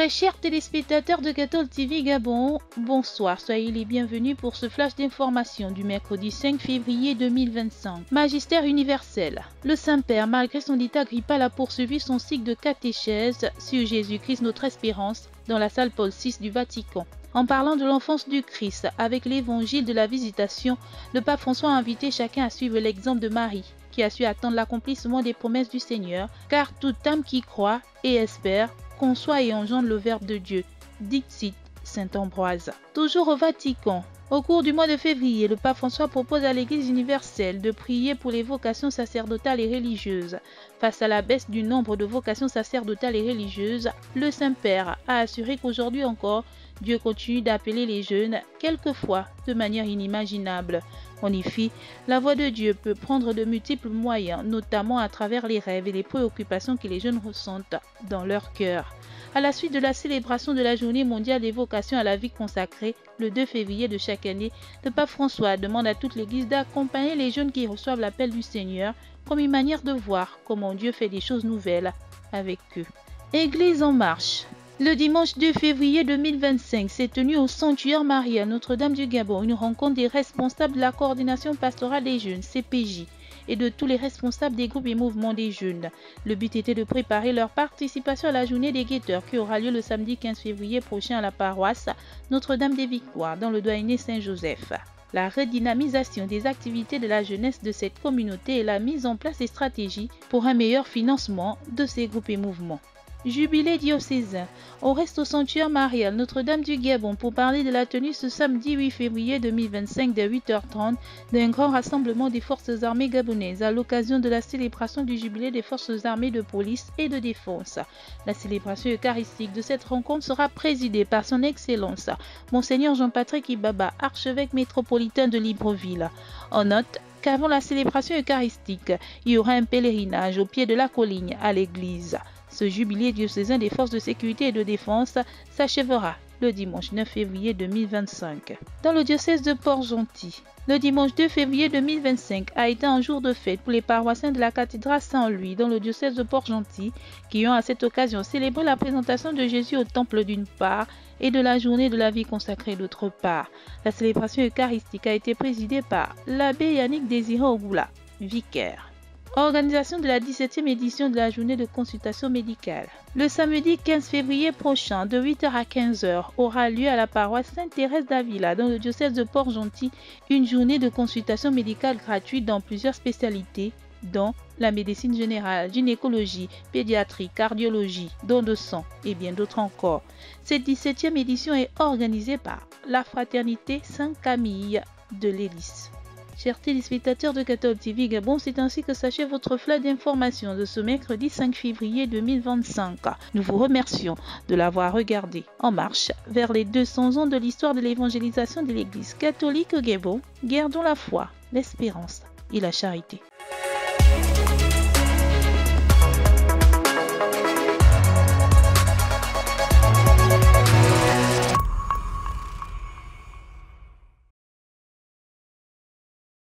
Très chers téléspectateurs de Cathol TV Gabon, bonsoir, soyez les bienvenus pour ce flash d'information du mercredi 5 février 2025. Magistère universel. Le Saint-Père, malgré son état grippal, a poursuivi son cycle de catéchèse sur Jésus-Christ, notre espérance, dans la salle Paul VI du Vatican. En parlant de l'enfance du Christ avec l'évangile de la Visitation, le pape François a invité chacun à suivre l'exemple de Marie, qui a su attendre l'accomplissement des promesses du Seigneur, car toute âme qui croit et espère conçoit et engendre le Verbe de Dieu. Dixit Saint Ambroise. Toujours au Vatican. Au cours du mois de février, le pape François propose à l'Église universelle de prier pour les vocations sacerdotales et religieuses. Face à la baisse du nombre de vocations sacerdotales et religieuses, le Saint-Père a assuré qu'aujourd'hui encore, Dieu continue d'appeler les jeunes, quelquefois de manière inimaginable. En effet, la voix de Dieu peut prendre de multiples moyens, notamment à travers les rêves et les préoccupations que les jeunes ressentent dans leur cœur. À la suite de la célébration de la Journée mondiale des vocations à la vie consacrée, le 2 février de chaque année, le pape François demande à toute l'Église d'accompagner les jeunes qui reçoivent l'appel du Seigneur comme une manière de voir comment Dieu fait des choses nouvelles avec eux. Église en marche. Le dimanche 2 février 2025 s'est tenue au Sanctuaire Marie à Notre-Dame du Gabon une rencontre des responsables de la coordination pastorale des jeunes, CPJ, et de tous les responsables des groupes et mouvements des jeunes. Le but était de préparer leur participation à la journée des guetteurs qui aura lieu le samedi 15 février prochain à la paroisse Notre-Dame des Victoires dans le doyenné Saint-Joseph. La redynamisation des activités de la jeunesse de cette communauté et la mise en place des stratégies pour un meilleur financement de ces groupes et mouvements. Jubilé diocésain. On reste au sanctuaire marial Notre-Dame du Gabon pour parler de la tenue ce samedi 8 février 2025 dès 8h30 d'un grand rassemblement des forces armées gabonaises à l'occasion de la célébration du jubilé des forces armées de police et de défense. La célébration eucharistique de cette rencontre sera présidée par son Excellence Monseigneur Jean-Patrick Ibaba, archevêque métropolitain de Libreville. On note qu'avant la célébration eucharistique, il y aura un pèlerinage au pied de la colline à l'église. Ce jubilé diocésain des forces de sécurité et de défense s'achèvera le dimanche 9 février 2025. Dans le diocèse de Port-Gentil, le dimanche 2 février 2025 a été un jour de fête pour les paroissiens de la cathédrale Saint-Louis dans le diocèse de Port-Gentil qui ont à cette occasion célébré la présentation de Jésus au temple d'une part et de la journée de la vie consacrée d'autre part. La célébration eucharistique a été présidée par l'abbé Yannick Désiré Ogoula, vicaire. Organisation de la 17e édition de la journée de consultation médicale. Le samedi 15 février prochain, de 8h à 15h, aura lieu à la paroisse Sainte-Thérèse d'Avila, dans le diocèse de Port-Gentil, une journée de consultation médicale gratuite dans plusieurs spécialités, dont la médecine générale, gynécologie, pédiatrie, cardiologie, don de sang et bien d'autres encore. Cette 17e édition est organisée par la Fraternité Saint-Camille de l'Hélice. Chers téléspectateurs de Cathol TV Gabon, c'est ainsi que s'achève votre flash d'information de ce mercredi 5 février 2025. Nous vous remercions de l'avoir regardé. En marche vers les 200 ans de l'histoire de l'évangélisation de l'Église catholique au Gabon, gardons la foi, l'espérance et la charité.